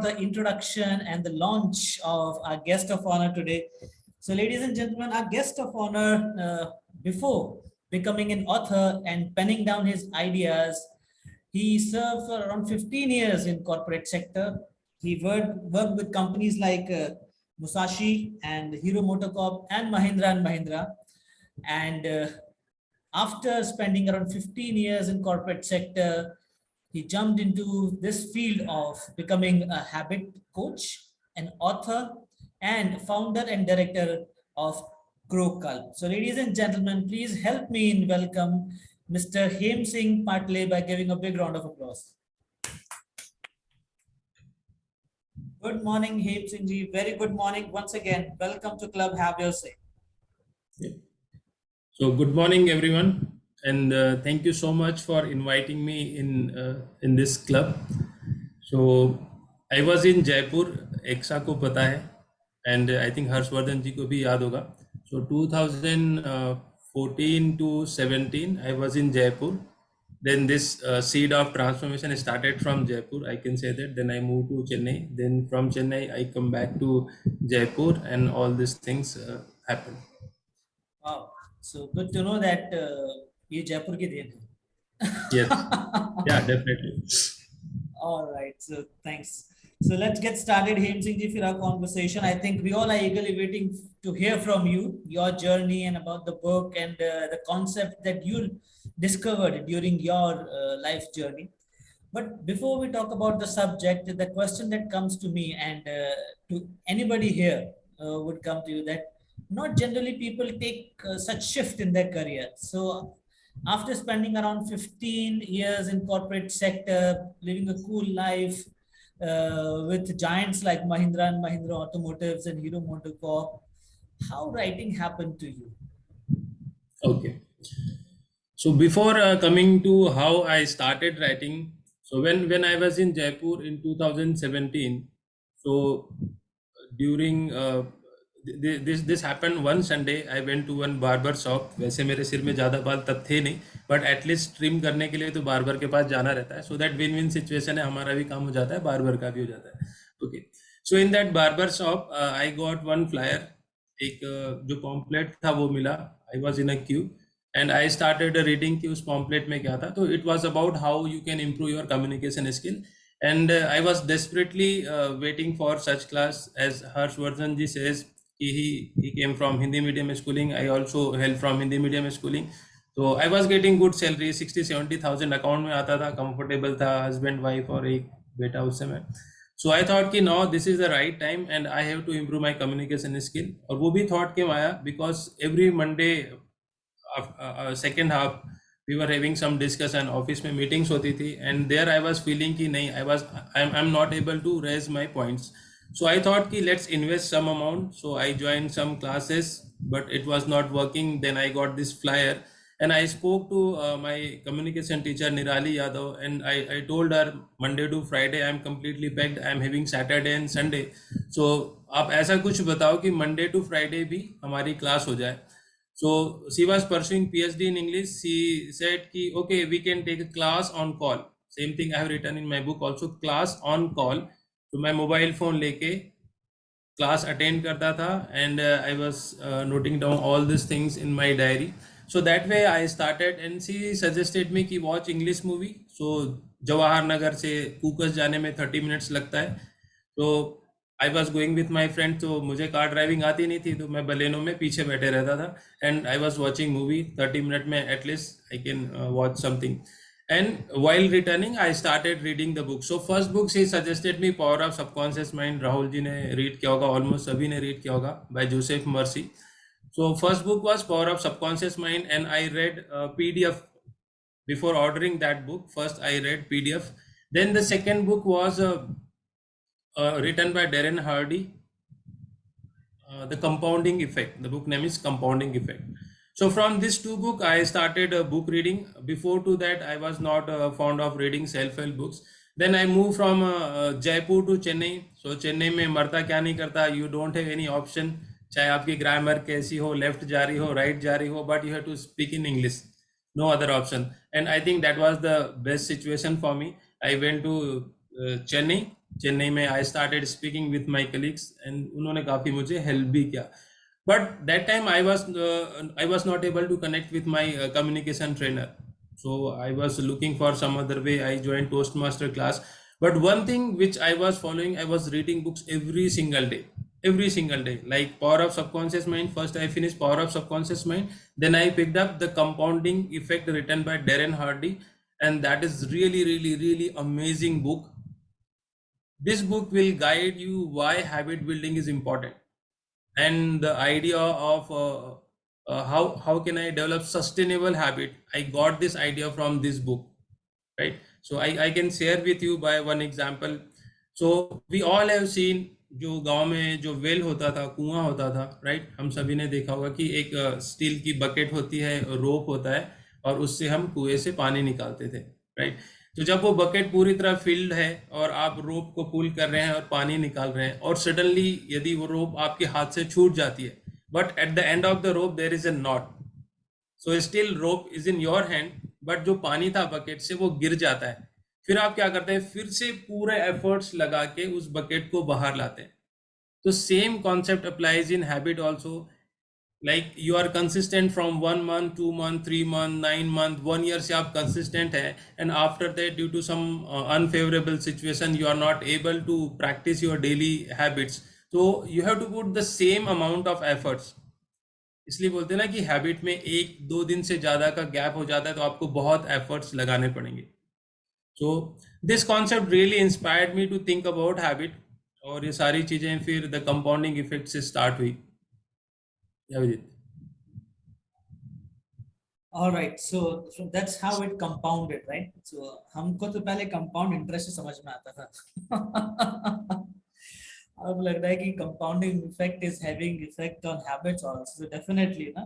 the introduction and the launch of our guest of honor today. So, ladies and gentlemen, our guest of honor, before becoming an author and penning down his ideas, he served for around 15 years in corporate sector. He worked with companies like Musashi and Hero MotoCorp and Mahindra. And after spending around 15 years in corporate sector, he jumped into this field of becoming a habit coach, an author, and founder and director of Grow Cult. So, ladies and gentlemen, please help me in welcome Mr. Hem Singh Patle by giving a big round of applause. Good morning, Hem Singh ji. Very good morning once again. Welcome to Club Have Your Say. Yeah. So, good morning, everyone, and thank you so much for inviting me in this club. So, I was in Jaipur. Eksa को पता है, and I think Harshvardhan जी को भी याद होगा. So, 2014 to 17, I was in Jaipur. Then this seed of transformation started from Jaipur, I can say that. Then I moved to Chennai. Then from Chennai, I come back to Jaipur, and all these things happened. Wow. So good to know that ये जयपुर की then है. Yes. Yeah, definitely. All right. So thanks. So let's get started, Hem Singh ji, for our conversation. I think we all are eagerly waiting to hear from you, your journey and about the book and the concept that you discovered during your life journey. But before we talk about the subject, the question that comes to me and to anybody here would come to you that not generally people take such shift in their career. So after spending around 15 years in corporate sector, living a cool life with giants like Mahindra and Mahindra Automotives and Hero MotoCorp, how writing happened to you? Okay. So before coming to how I started writing, so when I was in Jaipur in 2017, so during this happened one Sunday. I went to one barber shop. वैसे मेरे सिर में ज़्यादा बाल तब थे नहीं, but at least trim करने के लिए तो बार्बर के पास जाना रहता है. So that win-win situation है, हमारा भी काम हो जाता है, बार्बर का भी हो जाता है. Okay. So in that barber shop, I got one flyer. एक जो pamphlet था वो मिला. I was in a queue. And I started reading कि उस pamphlet में क्या था. तो it was about how you can improve your communication skill. And I was desperately waiting for such class. As Harshvardhan ji says, he came from Hindi medium schooling. I also hail from Hindi medium schooling. So I was getting good salary, 60-70,000 account में आता था, comfortable था, husband, wife और एक बेटा उस समय. So I thought कि no, this is the right time and I have to improve my communication skill. और वो भी thought क्यों आया? Because every Monday second half we were having some discussion, office में meetings होती थी, and there I was feeling कि नहीं, I'm not able to raise my points. So I thought कि let's invest some amount. So I joined some classes, but it was not working. Then I got this flyer and I spoke to my communication teacher Nirali Yadav, and I told her Monday to Friday I'm completely packed. I'm having Saturday and Sunday. So आप ऐसा कुछ बताओ कि Monday to Friday भी हमारी class हो जाए. So she was pursuing PhD in English. She said कि okay, we can take a class on call. Same thing I have written in my book also, class on call. तो मैं mobile phone लेके class attend करता था, and I was noting down all this things in my diary. So that way I started, and she suggested me कि watch English movie. सो जवाहर नगर से कूकस जाने में 30 minutes लगता है. तो I was going with my friend. तो मुझे कार ड्राइविंग आती नहीं थी, तो मैं बलेनो में पीछे बैठे रहता था, and I was watching movie. 30 minute में at least I can watch something. And while returning, I started reading the book. So first book she suggested me, Power of Subconscious Mind. Rahul ji ने read किया होगा, almost सभी ने read किया होगा, by Joseph Mercy. So first book was Power of Subconscious Mind, and I read PDF before ordering that book. First I read PDF. Then the second book was written by Darren Hardy, The Compounding Effect. The book name is Compounding Effect. So from these two books, I started book reading. Before to that, I was not fond of reading self-help books. Then I moved from Jaipur to Chennai. So Chennai में मरता क्या नहीं करता, you don't have any option. चाहे आपकी grammar कैसी हो, left जा रही हो, right जा रही हो, but you have to speak in English. No other option. And I think that was the best situation for me. I went to Chennai. Chennai में I started speaking with my colleagues and उन्होंने काफ़ी मुझे help भी किया. But that time I was not able to connect with my communication trainer. So I was looking for some other way. I joined Toastmaster class. But one thing which I was following, I was reading books every single day. Every single day. Like Power of Subconscious Mind. First I finished Power of Subconscious Mind. Then I picked up The Compounding Effect written by Darren Hardy. And that is really, really, really amazing book. This book will guide you why habit building is important and the idea of how can I develop sustainable habit. I got this idea from this book, right? So I can share with you by one example. So we all have seen जो गांव में जो well होता था, कुआं होता था, right? हम सभी ने देखा होगा कि एक स्टील की बकेट होती है, रोप होता है और उससे हम कुएं से पानी निकालते थे, राइट? तो जब वो बकेट पूरी तरह फिल्ड है और आप रोप को पुल कर रहे हैं और पानी निकाल रहे हैं और सडनली यदि वो रोप आपके हाथ से छूट जाती है, but at the end of the rope there is a knot, so still rope is in your hand, but जो पानी था बकेट से वो गिर जाता है. फिर आप क्या करते हैं? फिर से पूरे एफर्ट्स लगा के उस बकेट को बाहर लाते हैं. तो same concept applies in habit also. Like you are consistent from 1 month, 2 month, 3 month, 9 month, 1 year से आप कंसिस्टेंट हैं and after that due to some unfavourable situation you are not able to practise your daily habits. तो you have to put the same amount of efforts. इसलिए बोलते हैं ना कि habit में 1-2 दिन से ज़्यादा का गैप हो जाता है तो आपको बहुत एफर्ट्स लगाने पड़ेंगे. So this concept really inspired me to think about habit. और ये सारी चीज़ें फिर द कंपाउंडिंग इफेक्ट से स्टार्ट हुई. Abhijit. All right, so that's how it compounded, right? So हमको तो पहले compound interest से समझ में आता था. अब लग रहा है कि compounding effect is having effect on habits also. So definitely, ना,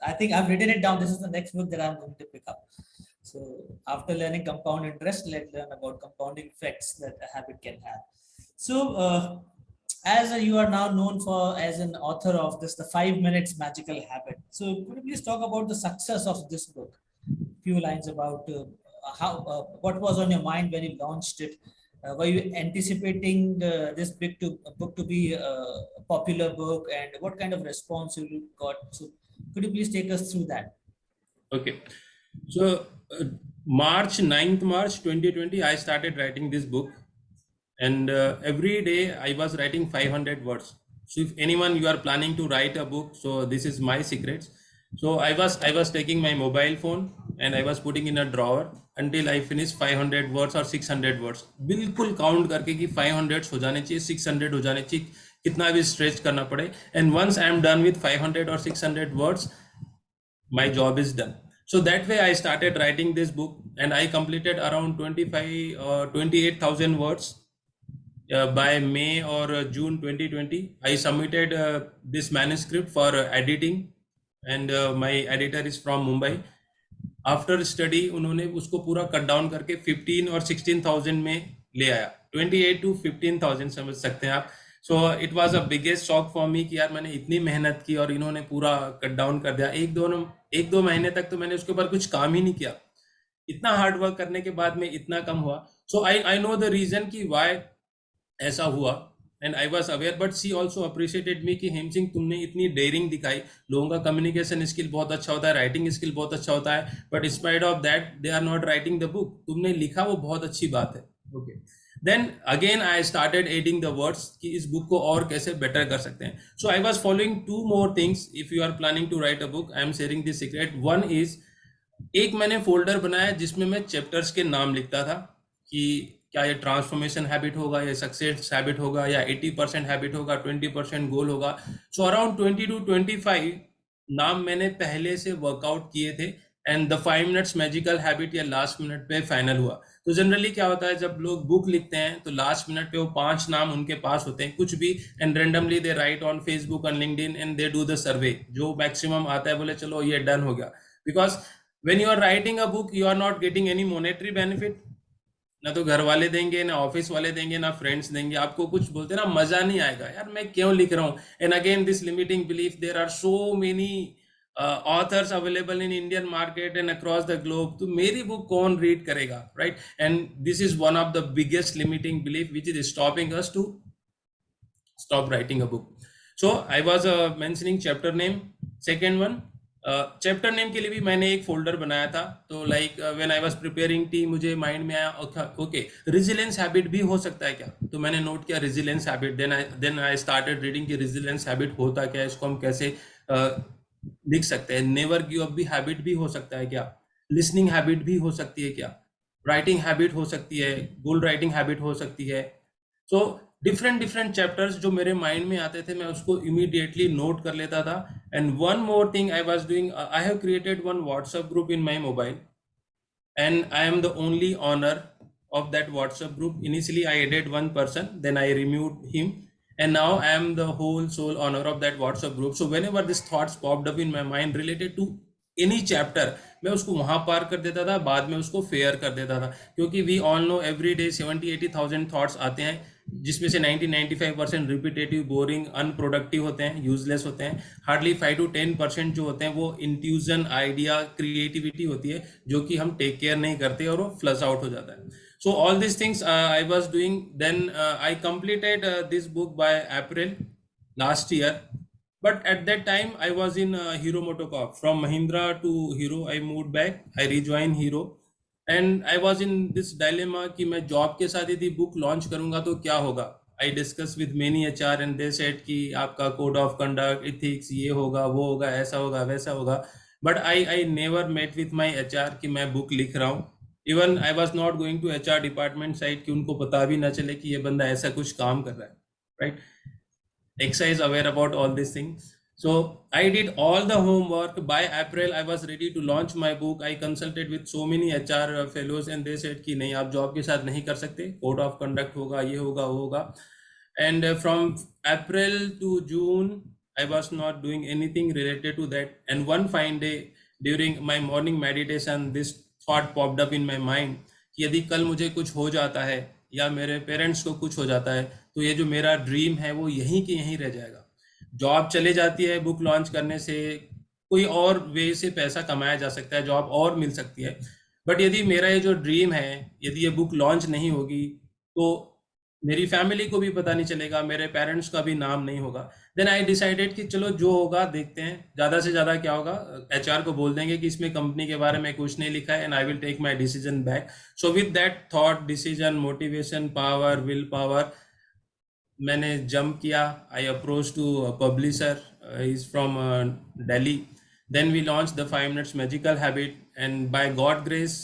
I think I've written it down. This is the next book that I'm going to pick up. So after learning compound interest, let's learn about compounding effects that a habit can have. So as you are now known for as an author of this, the 5 minutes magical habit. So could you please talk about the success of this book? Few lines about how what was on your mind when you launched it. Were you anticipating this book to be a popular book, and what kind of response you got? So could you please take us through that? Okay. So March 9th, March 2020, I started writing this book. And every day I was writing 500 words. So if anyone you are planning to write a book, so this is my secrets. So I was taking my mobile phone and I was putting in a drawer until I finished 500 words or 600 words. बिल्कुल count करके कि 500 हो जाने चाहिए, 600 हो जाने चाहिए, कितना भी स्ट्रेच करना पड़े. And once I am done with 500 or 600 words, my job is done. So that way I started writing this book and I completed around 25 or 28,000 words. By May or June 2020, I submitted this manuscript for editing, and my editor is from Mumbai. After study, उन्होंने उसको पूरा cut down करके 15 और 16,000 में ले आया. 28 to 15,000 समझ सकते हैं आप. So it was a biggest shock for me कि यार मैंने इतनी मेहनत की और इन्होंने पूरा कट डाउन कर दिया. एक दो महीने तक तो मैंने उसके ऊपर कुछ काम ही नहीं किया. इतना हार्ड वर्क करने के बाद में इतना कम हुआ. So I know the reason कि वाई ऐसा हुआ. And I was aware, but she also appreciated me कि हेम सिंह तुमने इतनी डेयरिंग दिखाई. लोगों का कम्युनिकेशन स्किल बहुत अच्छा होता है, राइटिंग स्किल बहुत अच्छा होता है, but spite of that they are not writing the book. तुमने लिखा वो बहुत अच्छी बात है. Okay, then again I started adding the words कि इस बुक को और कैसे बेटर कर सकते हैं. So I was following 2 more things. If you are planning to write a book, I am sharing this secret. One is, एक मैंने फोल्डर बनाया जिसमें मैं चैप्टर्स के नाम लिखता था कि क्या ये ट्रांसफॉर्मेशन हैबिट होगा, या सक्सेस हैबिट होगा, या 80% हैबिट होगा, 20% गोल होगा. सो अराउंड 20 to 25 नाम मैंने पहले से वर्कआउट किए थे. And the 5 minutes magical habit या लास्ट मिनट पे फाइनल हुआ. तो जनरली क्या होता है, जब लोग बुक लिखते हैं तो लास्ट मिनट पे वो 5 नाम उनके पास होते हैं कुछ भी, and randomly they write on Facebook और LinkedIn and they do the survey. जो मैक्सिमम आता है बोले चलो ये डन हो गया. Because when you are writing a book, you are not getting any monetary benefit. ना तो घर वाले देंगे, ना ऑफिस वाले देंगे, ना फ्रेंड्स देंगे. आपको कुछ बोलते ना मजा नहीं आएगा, यार मैं क्यों लिख रहा हूँ. And again this limiting belief, there are so many authors available in Indian market and across the globe, तो मेरी बुक कौन रीड करेगा, right? And this is one of the biggest limiting belief which is stopping us to stop writing a book. So I was mentioning chapter name. Second one, chapter name के लिए भी मैंने एक folder बनाया था. तो like when I was preparing T, मुझे mind में आया ओके रेजिलियंस हैबिट भी हो सकता है क्या, तो मैंने नोट किया resilience habit. Then I started reading कि रेजिलियंस हैबिट होता क्या है, इसको हम कैसे लिख सकते हैं. नेवर गिव अप भी हैबिट भी हो सकता है क्या, लिसनिंग हैबिट भी हो सकती है क्या, राइटिंग हैबिट हो सकती है, गोल राइटिंग हैबिट हो सकती है. सो डिफरेंट चैप्टर्स जो मेरे माइंड में आते थे मैं उसको इमीडिएटली नोट कर लेता था. And one more thing I was doing, I have created one WhatsApp group in my mobile and I am the only owner of that WhatsApp group. Initially I added one person, then I removed him, and now I am the whole sole owner of that WhatsApp group. So whenever these thoughts popped up in my mind related to any chapter, मैं उसको वहां पार कर देता था, बाद में उसको fair कर देता था. क्योंकि we all know every day 70-80,000 thoughts आते हैं, जिसमें से 90-95% रिपीटेटिव, बोरिंग, अनप्रोडक्टिव होते हैं, यूजलेस होते हैं. हार्डली 5-10% जो होते हैं वो इंट्यूजन, आइडिया, क्रिएटिविटी होती है, जो कि हम टेक केयर नहीं करते और वो फ्लश आउट हो जाता है. So all this things I was doing. Then I completed this book by April last year. But at that time I was in Hero Motocorp. From Mahindra to Hero I moved back, I rejoined Hero, and I was in this dilemma कि मैं job के साथ यदि book launch करूंगा तो क्या होगा. I discussed with many HR and they said कि आपका कोड ऑफ कंडक्ट, इथिक्स, ये होगा, वो होगा, ऐसा होगा, वैसा होगा. But I never met with my HR कि मैं बुक लिख रहा हूँ. Even I was not going to HR department side कि उनको पता भी ना चले कि ये बंदा ऐसा कुछ काम कर रहा है, right? Exa is aware about all these things. So I did all the homework. By April I was ready to launch my book. I consulted with so many HR fellows and they said कि नहीं, आप job के साथ नहीं कर सकते, code of conduct होगा, ये होगा, वो होगा. And from April to June I was not doing anything related to that. And one fine day during my morning meditation this thought popped up in my mind कि यदि कल मुझे कुछ हो जाता है या मेरे पेरेंट्स को कुछ हो जाता है तो ये जो मेरा ड्रीम है वो यहीं के यहीं रह जाएगा. जॉब चले जाती है, बुक लॉन्च करने से कोई और वे से पैसा कमाया जा सकता है, जॉब और मिल सकती है. बट यदि मेरा ये जो ड्रीम है, यदि ये बुक लॉन्च नहीं होगी तो मेरी फैमिली को भी पता नहीं चलेगा, मेरे पेरेंट्स का भी नाम नहीं होगा. देन आई डिसाइडेड कि चलो जो होगा देखते हैं, ज़्यादा से ज़्यादा क्या होगा, HR को बोल देंगे कि इसमें कंपनी के बारे में कुछ नहीं लिखा है, and I will take my decision back. So with that thought, decision, motivation, power, will power, मैंने जंप किया. I approach to publisher, is from Delhi. Then we launch the 5 minutes magical habit, and by God grace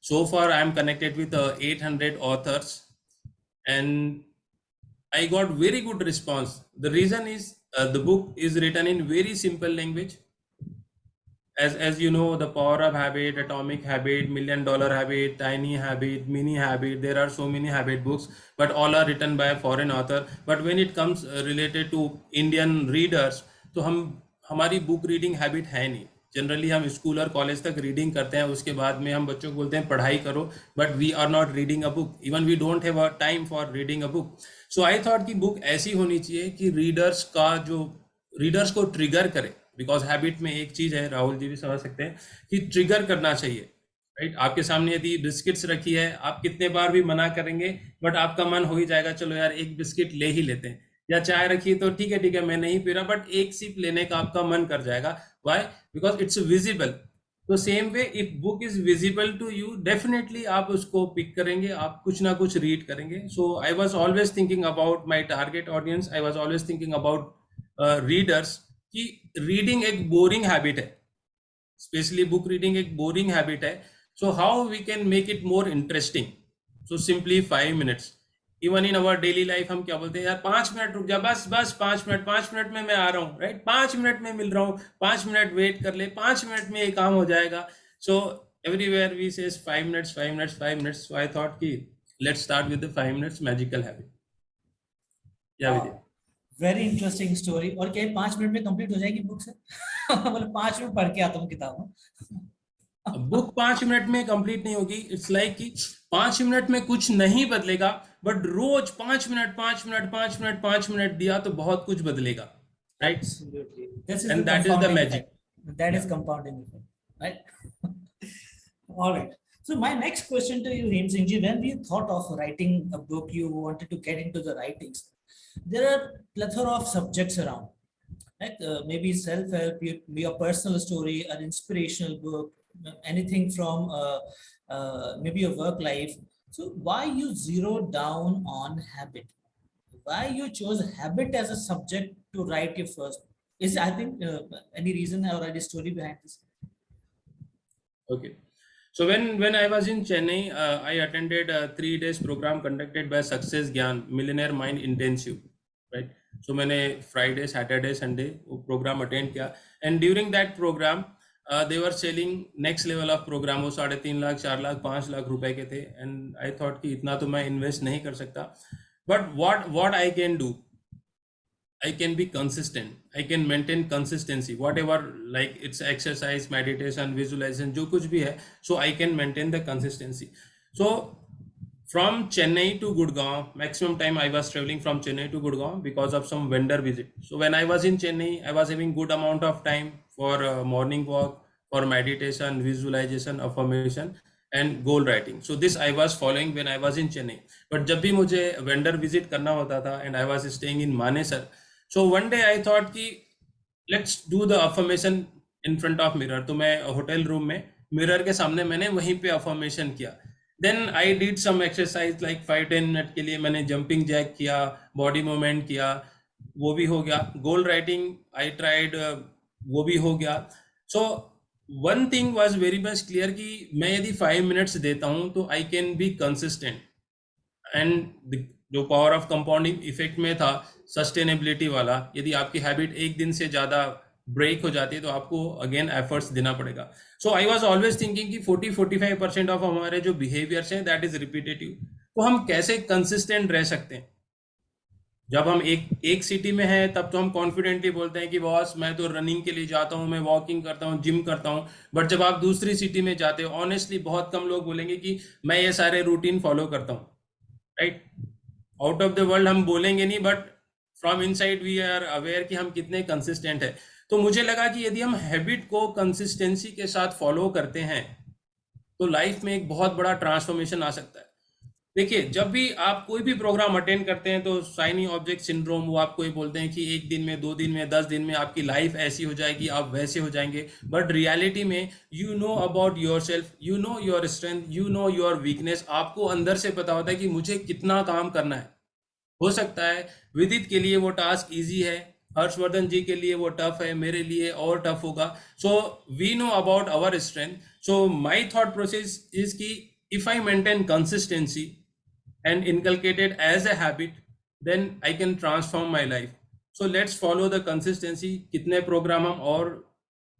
so far I am connected with 800 authors and I got very good response. The reason is the book is written in very simple language. As you know, the power of habit, atomic habit, $1 million habit, tiny habit, mini habit, there are so many habit books, but all are written by a foreign author. But when it comes related to Indian readers, तो हमारी book reading habit है नहीं. Generally हम school और college तक reading करते हैं, उसके बाद में हम बच्चों को बोलते हैं पढ़ाई करो, but we are not reading a book. Even we don't have a time for reading a book. So I thought कि बुक ऐसी होनी चाहिए कि रीडर्स को ट्रिगर करे. बिकॉज हैबिट में एक चीज है, राहुल जी भी समझ सकते हैं, कि ट्रिगर करना चाहिए, राइट? आपके सामने यदि बिस्किट्स रखी है, आप कितने बार भी मना करेंगे बट आपका मन हो ही जाएगा, चलो यार एक बिस्किट ले ही लेते हैं. या चाय रखी तो ठीक है मैं नहीं पी रहा, बट एक सिप लेने का आपका मन कर जाएगा. व्हाई? Because it's visible. तो same way if book is visible to you, definitely आप उसको पिक करेंगे, आप कुछ ना कुछ रीड करेंगे. So I was always thinking about my target audience. I was always thinking about readers कि रीडिंग एक बोरिंग हैबिट है, स्पेशली बुक रीडिंग एक बोरिंग हैबिट है. So how we can make it more interesting? So simply 5 minutes. Even in our daily life हम क्या बोलते हैं, यार 5 मिनट रुक जा, बस 5 मिनट में मैं आ रहा हूँ, राइट? 5 मिनट में मिल रहा हूँ, 5 मिनट वेट कर ले, 5 मिनट में ये काम हो जाएगा. So everywhere we says 5 minutes. So I thought कि let's start with the 5 minutes magical habit. या विजय, वेरी इंटरेस्टिंग स्टोरी. और क्या 5 मिनट में कंप्लीट हो जाएगी बुक से? मतलब 5 मिनट पढ़ के आता हूँ किताब. बुक 5 मिनट में कंप्लीट नहीं होगी. इट्स लाइक कि 5 मिनट में कुछ नहीं बदलेगा, बट रोज 5 मिनट दिया तो बहुत कुछ बदलेगा, right? And that is the magic. That is Yeah. compounding effect, right? All right. So my next question to you, Hem Singh ji, when we thought of writing a book, you wanted to get into the writings. There are plethora of subjects around, right? Maybe self-help, your personal story, an inspirational book, anything from maybe your work life. So why you zero down on habit? Why you chose habit as a subject to write your first? Is I think any reason or any story behind this? Okay. So when I was in Chennai, I attended a 3 days program conducted by Success Gyan Millionaire Mind Intensive, right? So मैंने Friday, Saturday, Sunday वो program attend किया, and during that program they were selling next level of program. वो 3.5 लाख 4 लाख 5 लाख रुपए के थे, and I thought कि इतना तो मैं invest नहीं कर सकता, but what I can do, I can be consistent. I can maintain consistency. Whatever, like it's exercise, meditation, visualization, जो कुछ भी है, so I can maintain the consistency. So from Chennai to Gurgaon, maximum time I was traveling from Chennai to Gurgaon because of some vendor visit. So when I was in Chennai, I was having good amount of time for morning walk, for meditation, visualization, affirmation, and goal writing. So this I was following when I was in Chennai. But जब भी मुझे vendor visit करना होता था, and I was staying in Manesar, so one day I thought कि let's do the affirmation in front of mirror. तो मैं hotel room में मिरर के सामने मैंने वहीं पे affirmation किया. Then I did some exercise like 5-10 minute के लिए मैंने jumping jack किया, body movement किया, वो भी हो गया. Goal writing I tried, वो भी हो गया. So one thing was very much clear कि मैं यदि 5 minutes देता हूँ तो I can be consistent. And जो पावर ऑफ कंपाउंडिंग इफेक्ट में था सस्टेनेबिलिटी वाला, यदि आपकी हैबिट एक दिन से ज़्यादा ब्रेक हो जाती है तो आपको अगेन एफर्ट्स देना पड़ेगा. सो आई वाज ऑलवेज थिंकिंग कि 40-45% ऑफ हमारे जो बिहेवियर्स हैं दैट इज रिपीटेटिव. तो हम कैसे कंसिस्टेंट रह सकते हैं? जब हम एक सिटी में हैं तब तो हम कॉन्फिडेंटली बोलते हैं कि बॉस मैं तो रनिंग के लिए जाता हूँ, मैं वॉकिंग करता हूँ, जिम करता हूँ. बट जब आप दूसरी सिटी में जाते हो, ऑनेस्टली बहुत कम लोग बोलेंगे कि मैं ये सारे रूटीन फॉलो करता हूँ, right? Out of the world हम बोलेंगे नहीं, but from inside we are aware कि हम कितने कंसिस्टेंट है. तो मुझे लगा कि यदि हम हैबिट को कंसिस्टेंसी के साथ फॉलो करते हैं तो लाइफ में एक बहुत बड़ा ट्रांसफॉर्मेशन आ सकता है. देखिए, जब भी आप कोई भी प्रोग्राम अटेंड करते हैं तो शाइनी ऑब्जेक्ट सिंड्रोम, वो आपको ये बोलते हैं कि 1 दिन में, 2 दिन में, 10 दिन में आपकी लाइफ ऐसी हो जाएगी, आप वैसे हो जाएंगे. बट रियलिटी में you know about your self, you know your strength, you know your weakness. आपको अंदर से पता होता है कि मुझे कितना काम करना है. हो सकता है विदित के लिए वो टास्क इजी है, हर्षवर्धन जी के लिए वो टफ है, मेरे लिए और टफ होगा. So we know about our strength. So my thought process is कि if I maintain consistency and inculcate it as a habit, then I can transform my life. So let's follow the consistency. कितने programme हम और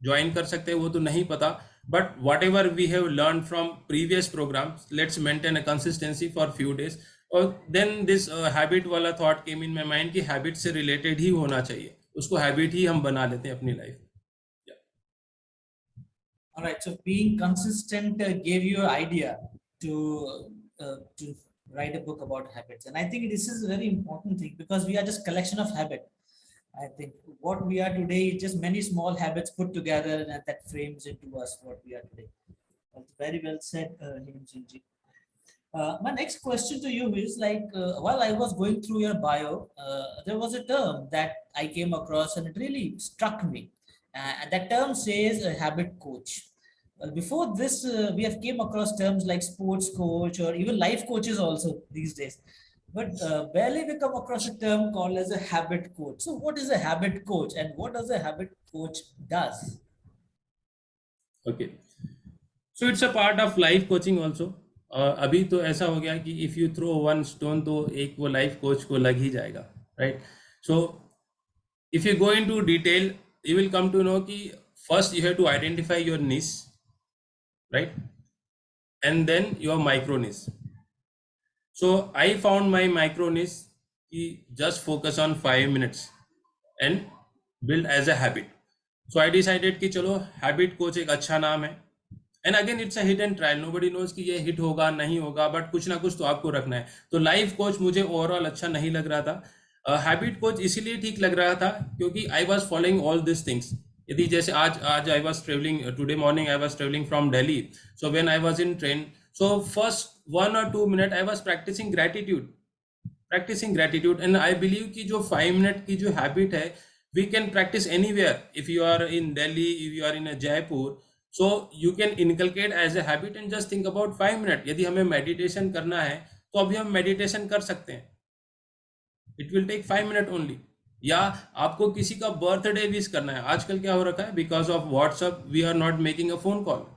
join कर सकते हैं वो तो नहीं पता, but whatever we have learned from previous programs, let's maintain a consistency for few days. और then this habit वाला thought came in my mind कि habit से related ही होना चाहिए, उसको habit ही हम बना लेते हैं अपनी life. All right. So being consistent gave you an idea to write a book about habits, and I think this is a very important thing because we are just collection of habit. I think what we are today is just many small habits put together, and that frames into us what we are today. That's very well said, Hem Singh ji. My next question to you is like, while I was going through your bio, there was a term that I came across and it really struck me. And that term says a habit coach. Well, before this, we have came across terms like sports coach or even life coaches also these days. But barely we come across a term called as a habit coach. So what is a habit coach and what does a habit coach does? Okay. So it's a part of life coaching also. अभी तो ऐसा हो गया कि if you throw one stone तो एक वो life coach को लग ही जाएगा, right? So if you go into detail you will come to know कि first you have to identify your niche, right? And then your micro niche. So I found my micro niche कि just focus on 5 minutes and build as a habit. So I decided कि चलो habit coach एक अच्छा नाम है. And again it's a hit and trial, nobody knows कि ये hit होगा नहीं होगा, बट कुछ ना कुछ तो आपको रखना है. तो लाइफ कोच मुझे ओवरऑल अच्छा नहीं लग रहा था. हैबिट कोच इसीलिए ठीक लग रहा था क्योंकि आई was following all this things. यदि जैसे आज I was travelling today morning, I was travelling from Delhi, so when I was in train, so first 1 or 2 minute I was practicing gratitude, and I believe कि जो 5 minute की जो habit है, we can practice anywhere. If you are in Delhi, if you are in a Jaipur, so you can inculcate as a habit and just think about 5 minute. यदि हमें meditation करना है तो अभी हम meditation कर सकते हैं. It will take 5 minute only. या आपको किसी का बर्थडे विश करना है, आजकल क्या हो रखा है, because of WhatsApp we are not making a phone call.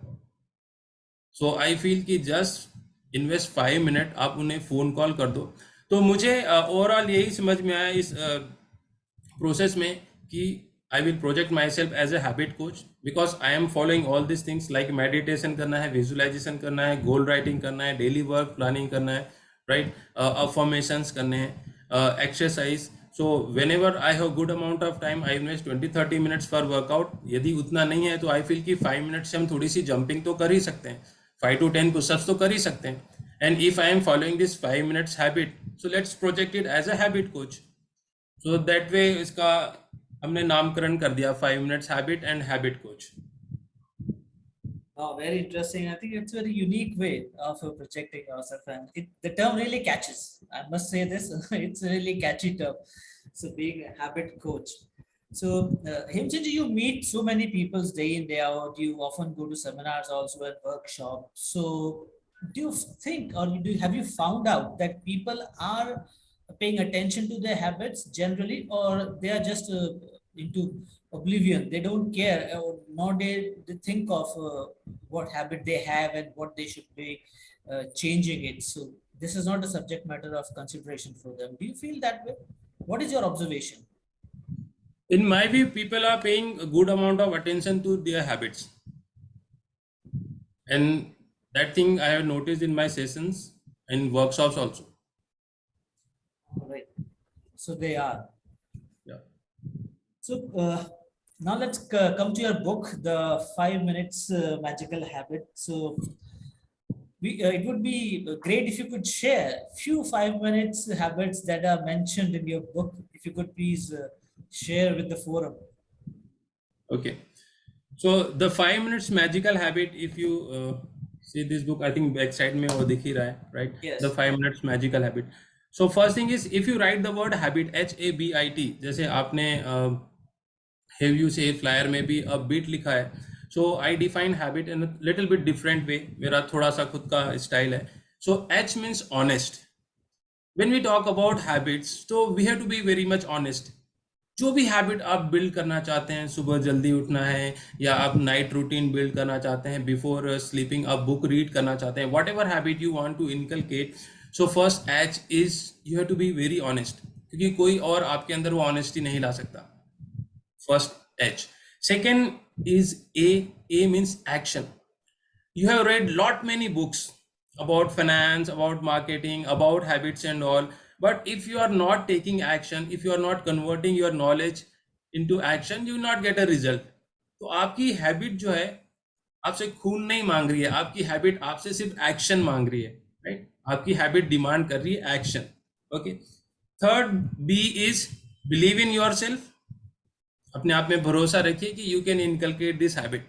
So I feel कि जस्ट इन्वेस्ट 5 मिनट, आप उन्हें फ़ोन कॉल कर दो. तो मुझे ओवरऑल यही समझ में आया इस प्रोसेस में कि I will project myself as a habit coach, because I am following all this things like meditation करना है, विजुअलाइजेशन करना है, गोल राइटिंग करना है, डेली वर्क प्लानिंग करना है, राइट, अफर्मेशंस करने हैं, exercise. So when ever I have good amount of time I invest 20-30 minutes for workout. यदि उतना नहीं है तो आई फील कि 5 मिनट से हम थोड़ी सी जंपिंग तो कर ही सकते हैं, 5 to 10 पुशअप्स तो कर ही सकते हैं. And if I am following this 5 minutes habit, so let's project it as a habit coach. So that way इसका हमने नामकरण कर दिया 5 minutes habit and habit coach. Oh, very interesting. I think it's a very unique way of projecting yourself, and the term really catches. I must say this, it's a really catchy term. So, being a habit coach. So, Hemchandji, you meet so many people day in, day out. You often go to seminars also and workshops. So, do you think, or have you found out that people are paying attention to their habits generally, or they are just into oblivion? They don't care, or nor they think of what habit they have and what they should be changing it. So this is not a subject matter of consideration for them. Do you feel that way? What is your observation? In my view, people are paying a good amount of attention to their habits, and that thing I have noticed in my sessions and workshops also. All right. So they are. Yeah. So now let's come to your book, The 5 Minutes Magical Habit. So it would be great if you could share few 5 minutes habits that are mentioned in your book. If you could please share with the forum. Okay. So the 5 minutes magical habit, if you see this book, I think backside में वो दिख ही रहा है, right? Yes. The 5 minutes magical habit. So first thing is, if you write the word habit, HABIT, जैसे आपने have you say flyer में भी a bit लिखा है. So I define habit in a little bit different way. मेरा थोड़ा सा खुद का स्टाइल है. So H means honest. When we talk about habits, so we have to be very much honest. जो भी हैबिट आप बिल्ड करना चाहते हैं, सुबह जल्दी उठना है, या आप नाइट रूटीन बिल्ड करना चाहते हैं, बिफोर स्लीपिंग आप बुक रीड करना चाहते हैं, whatever habit you want to inculcate, so first H is you have to be very honest, क्योंकि कोई और आपके अंदर वो ऑनेस्टी नहीं ला सकता. First H. Second is a means action. You have read lot many books about finance, about marketing, about habits and all, but if you are not taking action, if you are not converting your knowledge into action, you will not get a result. तो आपकी habit जो है आपसे खून नहीं मांग रही है, आपकी हैबिट आपसे सिर्फ एक्शन मांग रही है, राइट? आपकी हैबिट डिमांड कर रही है action. Okay. Third B is believe in yourself. अपने आप में भरोसा रखिए कि you can inculcate this habit.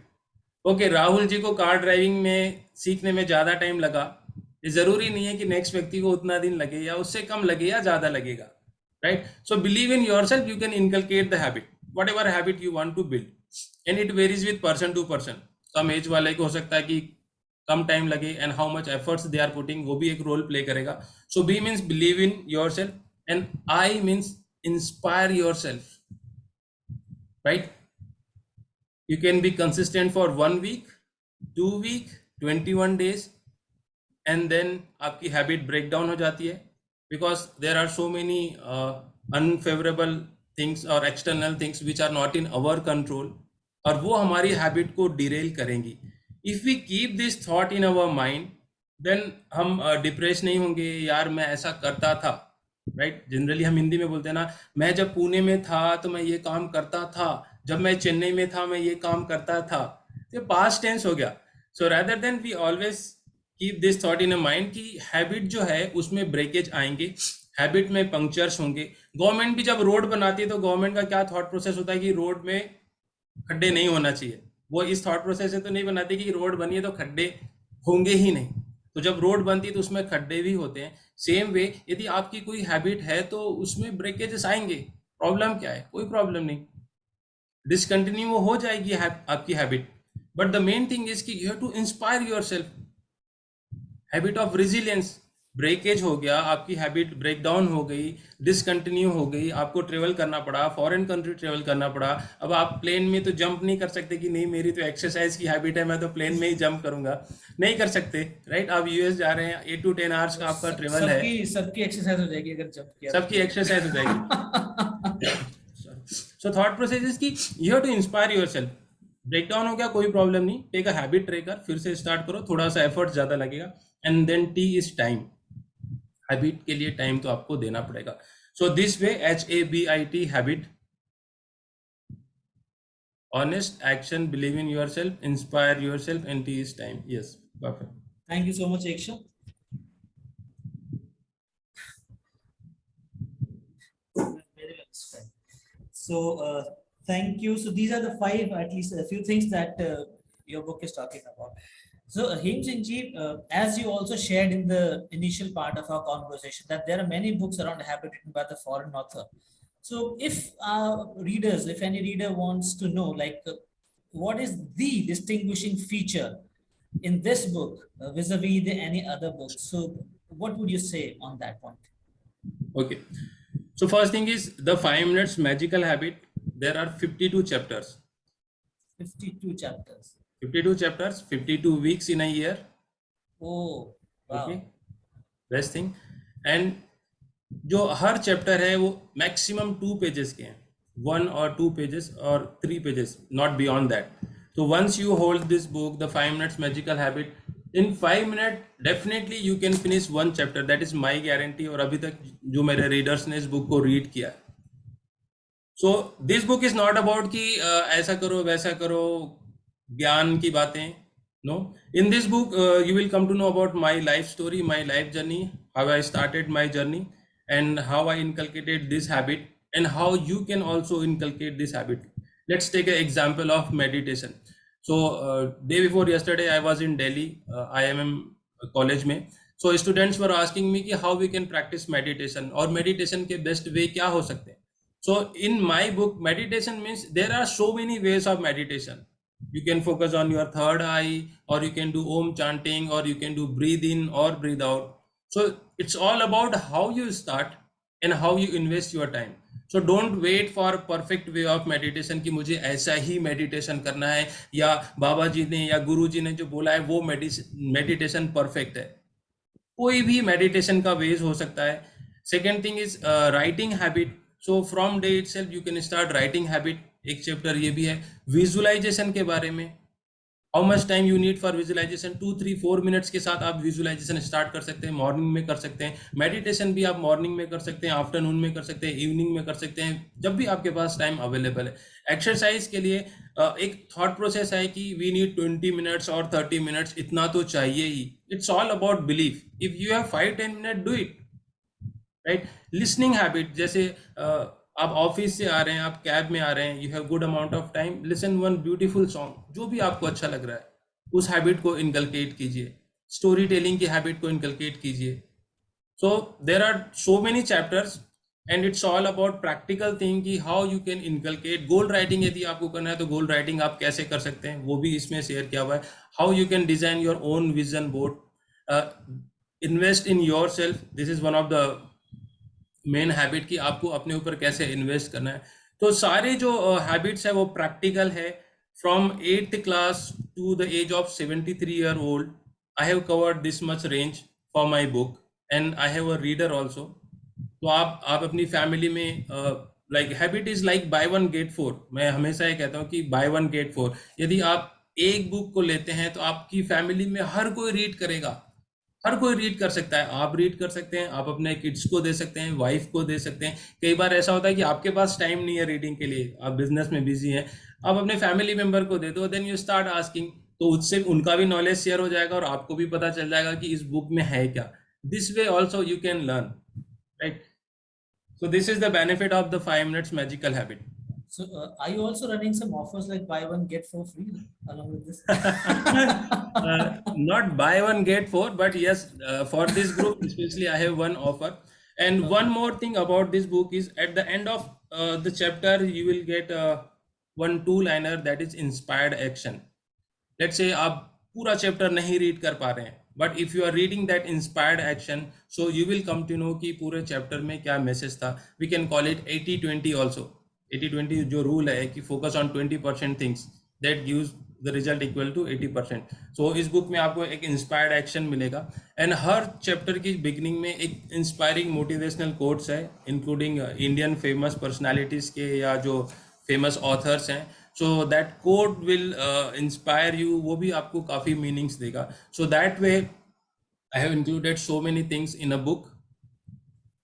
Okay, Rahul ji को कार ड्राइविंग में सीखने में ज़्यादा टाइम लगा, ये ज़रूरी नहीं है कि नेक्स्ट व्यक्ति को उतना दिन लगे, या उससे कम लगे या ज़्यादा लगेगा, right? So believe in yourself, you can inculcate the habit, whatever habit you want to build, and it varies with person to person. कम एज वाले को हो सकता है कि कम टाइम लगे, and how much efforts they are putting, वो भी एक रोल प्ले करेगा. So B means believe in yourself, and I means inspire yourself, right? You can be consistent for 1 week, 2 week, 21 days, and then आपकी habit breakdown हो जाती है, because there are so many unfavorable things or external things which are not in our control, और वो हमारी habit को derail करेंगी. If we keep this thought in our mind, then हम depressed नहीं होंगे, यार मैं ऐसा करता था, राइट? जनरली हम हिंदी में बोलते हैं ना, मैं जब पुणे में था तो मैं ये काम करता था, जब मैं चेन्नई में था मैं ये काम करता था. तो पास्ट टेंस हो गया. So rather than we always keep this thought in a mind कि हैबिट जो है उसमें ब्रेकेज आएंगे, हैबिट में पंक्चर्स होंगे. गवर्नमेंट भी जब रोड बनाती है तो गवर्नमेंट का क्या थॉट प्रोसेस होता है कि रोड में खड्डे नहीं होना चाहिए। वो इस थॉट प्रोसेस से तो नहीं बनाते कि रोड बनी है तो खड्डे होंगे ही नहीं। तो जब रोड बनती है तो उसमें खड्डे भी होते हैं। सेम वे यदि आपकी कोई हैबिट है तो उसमें ब्रेकेजेस आएंगे। प्रॉब्लम क्या है? कोई प्रॉब्लम नहीं, डिसकंटिन्यू हो जाएगी आपकी habit. But the main thing is कि you have to inspire yourself. Habit of resilience, breakage हो गया, आपकी हैबिट ब्रेक डाउन हो गई, डिसकंटिन्यू हो गई, आपको ट्रेवल करना पड़ा, फॉरेन कंट्री ट्रेवल करना पड़ा। अब आप प्लेन में तो जंप नहीं कर सकते कि नहीं मेरी तो एक्सरसाइज की हैबिट है, मैं तो प्लेन में ही जंप करूंगा, नहीं कर सकते, राइट? आप यूएस जा रहे हैं, 8 to 10 आवर्स का आपका ट्रेवल है, सबकी सबकी एक्सरसाइज हो जाएगी अगर जंप किया सबकी एक्सरसाइज हो जाएगी। सो थॉट प्रोसेस इज कि you have to inspire yourself. Break down हो गया, कोई प्रॉब्लम नहीं, टेक अ हैबिट ट्रेकर, फिर से स्टार्ट करो, थोड़ा सा एफर्ट ज्यादा लगेगा। And then T is time. Habit के लिए टाइम तो आपको देना पड़ेगा। So this way, HABIT, habit, honest action, believe in yourself, inspire yourself, and T is time. Yes, perfect. Thank you so much, Eksha. Very well described. So, thank you. So, these are the 5, at least a few things that your book is talking about. So, Hem Singh ji, as you also shared in the initial part of our conversation, that there are many books around habit written by the foreign author. So, if readers, if any reader wants to know, like, what is the distinguishing feature in this book vis-a-vis the any other books, so what would you say on that point? Okay. So first thing is the 5 minutes magical habit. There are 52 chapters. 52 chapters. 52 chapters, 52 weeks in a year. Oh, wow. Okay. Best thing. And जो हर chapter है वो maximum 2 pages के हैं, 1 or 2 pages or 3 pages, not beyond that. So once you hold this book, the 5 minutes magical habit, in 5 minutes definitely you can finish one chapter. That is my guarantee. और अभी तक जो मेरे readers ने इस book को read किया। So this book is not about कि ऐसा करो वैसा करो, ज्ञान की बातें। No, in this book you will come to know about my life story, my life journey, how I started my journey, and how I inculcated this habit, and how you can also inculcate this habit. Let's take an example of meditation. So day before yesterday I was in Delhi, IIM college में. So students were asking me कि how we can practice meditation, और meditation के best way क्या हो सकते हैं. So in my book, meditation means there are so many ways of meditation. You can focus on your third eye, or you can do Om chanting, or you can do breathe in or breathe out. So it's all about how you start and how you invest your time. So don't wait for perfect way of meditation कि मुझे ऐसा ही meditation करना है, या बाबा जी ने या गुरु जी ने जो बोला है वो meditation perfect है। कोई भी meditation का ways हो सकता है। Second thing is writing habit. So from day itself you can start writing habit. एक चैप्टर ये भी है विजुअलाइजेशन के बारे में। How much time you need for visualisation? 2, 3, 4 minutes के साथ आप विजुअलाइजेशन स्टार्ट कर सकते हैं। मॉर्निंग में कर सकते हैं, मेडिटेशन भी आप मॉर्निंग में कर सकते हैं, आफ्टरनून में कर सकते हैं, इवनिंग में कर सकते हैं, जब भी आपके पास टाइम अवेलेबल है। एक्सरसाइज के लिए एक थॉट प्रोसेस है कि वी नीड 20 मिनट्स और 30 मिनट्स, इतना तो चाहिए ही। It's all about belief. If you have 5-10 minute, do it, right? Listening habit, जैसे आप ऑफिस से आ रहे हैं, आप कैब में आ रहे हैं, you have good amount of time, listen one beautiful song, जो भी आपको अच्छा लग रहा है उस हैबिट को इनकलकेट कीजिए। स्टोरी टेलिंग की हैबिट को इनकलकेट कीजिए। So there are so many chapters and it's all about practical thing कि how you can inculcate. Goal writing यदि आपको करना है तो गोल राइटिंग आप कैसे कर सकते हैं वो भी इसमें शेयर किया हुआ है। How you can design your own vision board, invest in your self, this is one of the main habit कि आपको अपने ऊपर कैसे इन्वेस्ट करना है। तो सारे जो हैबिट्स है वो प्रैक्टिकल है। From 8th class to the age of 73 year old I have covered this much range for my book and I have a reader also. तो आप अपनी फैमिली में like habit is like buy 1 get 4। मैं हमेशा ये कहता हूँ कि बाय 1 गेट 4। यदि आप एक बुक को लेते हैं तो आपकी फैमिली में हर कोई रीड करेगा, हर कोई रीड कर सकता है। आप रीड कर सकते हैं, आप अपने किड्स को दे सकते हैं, वाइफ को दे सकते हैं। कई बार ऐसा होता है कि आपके पास टाइम नहीं है रीडिंग के लिए, आप बिजनेस में बिजी हैं, आप अपने फैमिली मेंबर को दे दो, देन यू स्टार्ट आस्किंग, तो उससे उनका भी नॉलेज शेयर हो जाएगा और आपको भी पता चल जाएगा कि इस बुक में है क्या। This way also you can learn, right? So this is the benefit of the 5 minutes magical habit. So are you also running some offers like buy one get four free along with this? Not buy one get four, but yes, for this group especially, I have one offer. And one more thing about this book is at the end of the chapter, you will get one two-liner that is inspired action. Let's say आप पूरा chapter नहीं read कर पा रहे हैं, but if you are reading that inspired action, so you will come to know कि पूरे chapter में क्या मैसेज था. We can call it 80-20 also. 80-20 जो रूल है कि focus on 20% things that gives the result equal to 80%. So इस book में आपको एक इंस्पायर्ड एक्शन मिलेगा, एंड हर चैप्टर की बिगनिंग में एक इंस्पायरिंग मोटिवेशनल कोट्स है, इंक्लूडिंग इंडियन फेमस पर्सनालिटीज के या जो फेमस ऑथर्स हैं. So that quote will inspire you, वो भी आपको काफी meanings देगा. So that way I have included so many things in a book.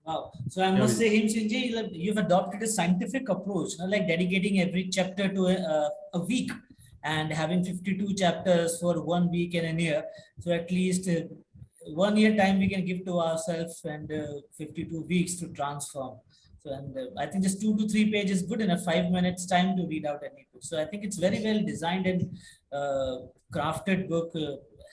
Wow. So I must say, Himsinji, like, you've adopted a scientific approach, like dedicating every chapter to a week and having 52 chapters for 1 week and a year. So at least 1 year time we can give to ourselves and 52 weeks to transform. So, and I think just 2 to 3 pages is good enough, 5 minutes time to read out any book. So I think it's very well designed and crafted book,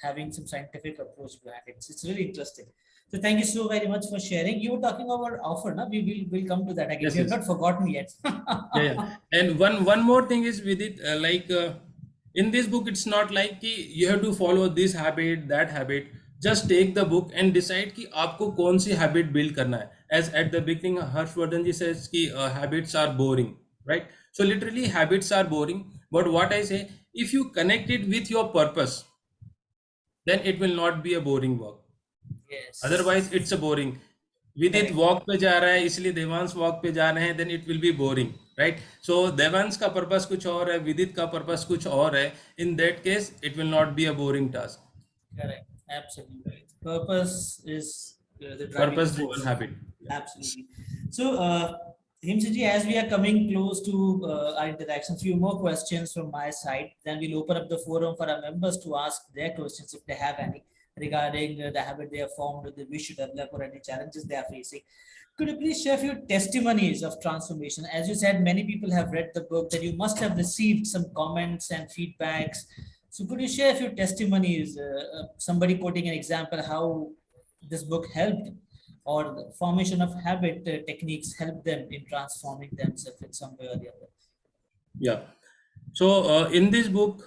having some scientific approach behind it. It's really interesting. So thank you so very much for sharing. You were talking about offer, no? We'll come to that again. Yes, We have yes. not forgotten yet. Yeah. And one more thing is with it, in this book, it's not like कि you have to follow this habit, that habit. Just take the book and decide कि आपको कौन सी habit build करना है. As at the beginning, Harshvardhan ji says कि habits are boring, right? So literally habits are boring. But what I say, if you connect it with your purpose, then it will not be a boring work. Yes. Otherwise it's a boring. विदित walk पे जा रहा है इसलिए Devansh walk पे जा रहे हैं, then it will be boring, right? So Devansh का पर्पस कुछ और है, विदित का पर्पस कुछ और है. In that case it will not be a boring task. Correct. Absolutely. Purpose is the driving Purpose force. driven habit. Absolutely. So, Himsinji, as we are coming close to our interaction, few more questions from my side. Then we'll open up the forum for our members to ask their questions if they have any regarding the habit they have formed, or they wish to develop, or any challenges they are facing. Could you please share a few testimonies of transformation? As you said, many people have read the book, that you must have received some comments and feedbacks. So could you share a few testimonies, somebody quoting an example, how this book helped, or the formation of habit techniques help them in transforming themselves in some way or the other? Yeah. So in this book,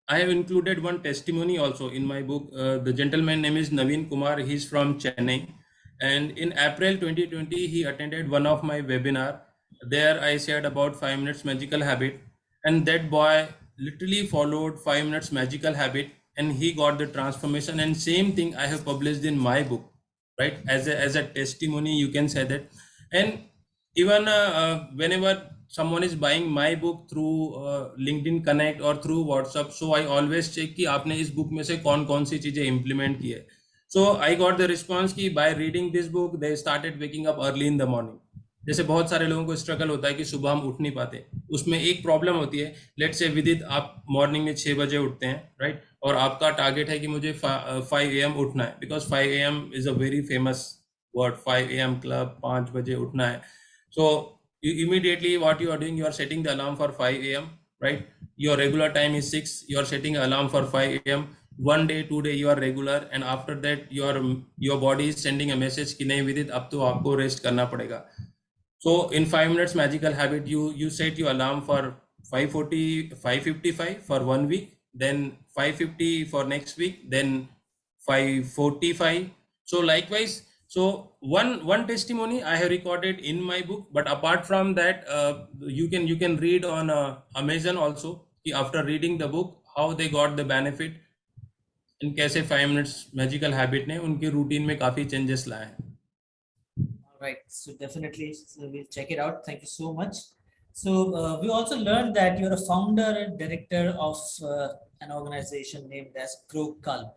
I have included one testimony also in my book. The gentleman name is Naveen Kumar. He's from Chennai. And in April 2020, he attended one of my webinar. There I shared about 5 minutes magical habit. And that boy literally followed 5 minutes magical habit and he got the transformation. And same thing I have published in my book, right? As a testimony, you can say that. And even whenever someone is buying my book through LinkedIn Connect or through WhatsApp, so I always check कि आपने इस book में से कौन सी चीजें implement की है. So I got the response कि by reading this book, they started waking up early in the morning. जैसे बहुत सारे लोगों को स्ट्रगल होता है कि सुबह हम उठ नहीं पाते, उसमें एक प्रॉब्लम होती है. लेट्स से विदित आप मॉर्निंग में 6 बजे उठते हैं, राइट? और आपका टारगेट है कि मुझे 5 AM उठना है, because 5 AM is a very famous word. 5 AM club, 5 बजे उठना है. So you immediately what you are doing, you are setting the alarm for 5 AM, right? Your regular time is 6, you are setting an alarm for 5 AM. 1 day 2 day you are regular, and after that your body is sending a message कि नहीं विदित अब तो आपको rest करना पड़ेगा. So in 5 minutes magical habit, you set your alarm for 5:55 for 1 week, then 5:50 for next week, then 5:45. So likewise, so one testimony I have recorded in my book, but apart from that, you can read on Amazon also कि after reading the book how they got the benefit, and कैसे 5 minutes magical habit ने उनके routine में काफी changes लाए हैं. Right, so definitely we'll check it out. Thank you so much. So we also learned that you're a founder and director of an organization named as GrowCulp.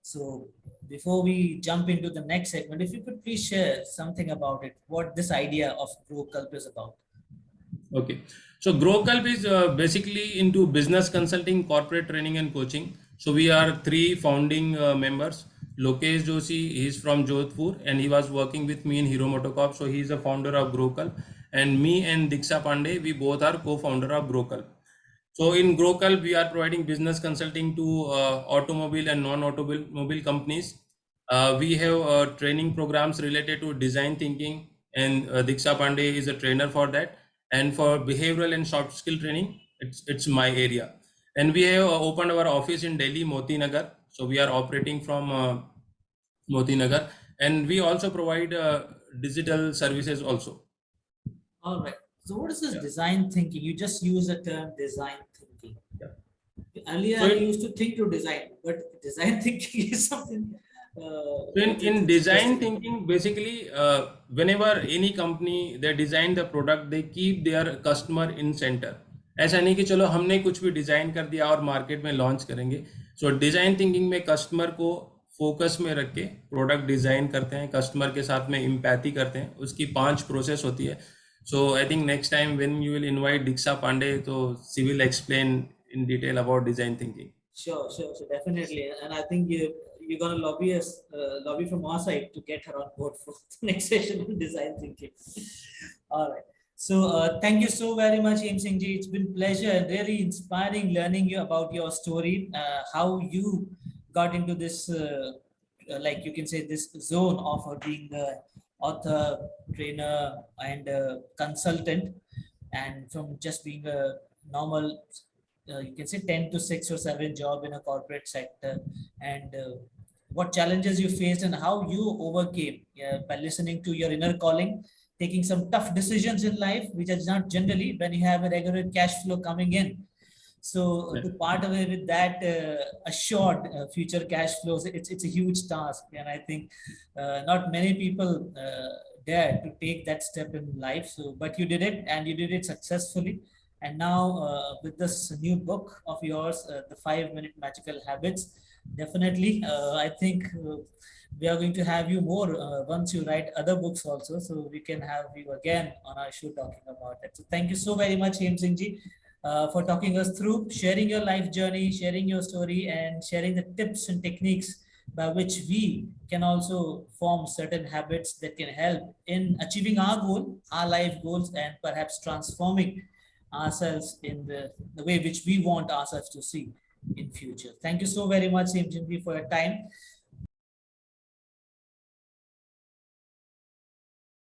So before we jump into the next segment, if you could please share something about it, what this idea of GrowCulp is about. Okay, so GrowCulp is basically into business consulting, corporate training and coaching. So we are 3 founding members. Lokesh Joshi, he is from Jodhpur and he was working with me in Hero MotoCorp. So he is a founder of GrowCulp. and me and Diksha Pandey, we both are co-founder of Growcult. So in Growcult, we are providing business consulting to automobile and non-automobile companies. We have training programs related to design thinking, and Diksha Pandey is a trainer for that. And for behavioral and soft skill training, it's my area. And we have opened our office in Delhi, Moti Nagar. So we are operating from Moti Nagar, and we also provide digital services also. All right. So what is this Yeah. design thinking? You just use the term design thinking. Yeah. Earlier, So I it- used to think to design, but design thinking is something. in design thinking, basically, whenever any company they design the product, they keep their customer in center. ऐसा नहीं कि चलो हमने कुछ भी design कर दिया और मार्केट में लॉन्च करेंगे. सो डिजाइन थिंकिंग में कस्टमर को फोकस में रख के प्रोडक्ट डिजाइन करते हैं, कस्टमर के साथ में इम्पैथी करते हैं. उसकी 5 प्रोसेस होती है. So I think next time when you will invite Diksha Pandey, तो she will explain in detail about design thinking. Sure, definitely. And I think you're gonna lobby us, lobby from our side to get her on board for the next session on design thinking. All right. So thank you so very much, Aim Singh ji. It's been pleasure and really inspiring learning you about your story, how you got into this, like you can say, this zone of being the author, trainer, and consultant, and from just being a normal you can say 10 to 6 or 7 job in a corporate sector, and what challenges you faced and how you overcame by listening to your inner calling, taking some tough decisions in life which is not generally when you have a regular cash flow coming in. So to part away with that assured future cash flows, it's a huge task, and I think not many people dare to take that step in life. So but you did it, and you did it successfully. And now, with this new book of yours, The 5-Minute Magical Habits, definitely, I think we are going to have you more once you write other books also. So we can have you again on our show talking about it. So thank you so very much, Aim Singh ji, for talking us through, sharing your life journey, sharing your story, and sharing the tips and techniques by which we can also form certain habits that can help in achieving our goal, our life goals, and perhaps transforming ourselves in the way which we want ourselves to see in future. Thank you so very much, Simjinji, for your time.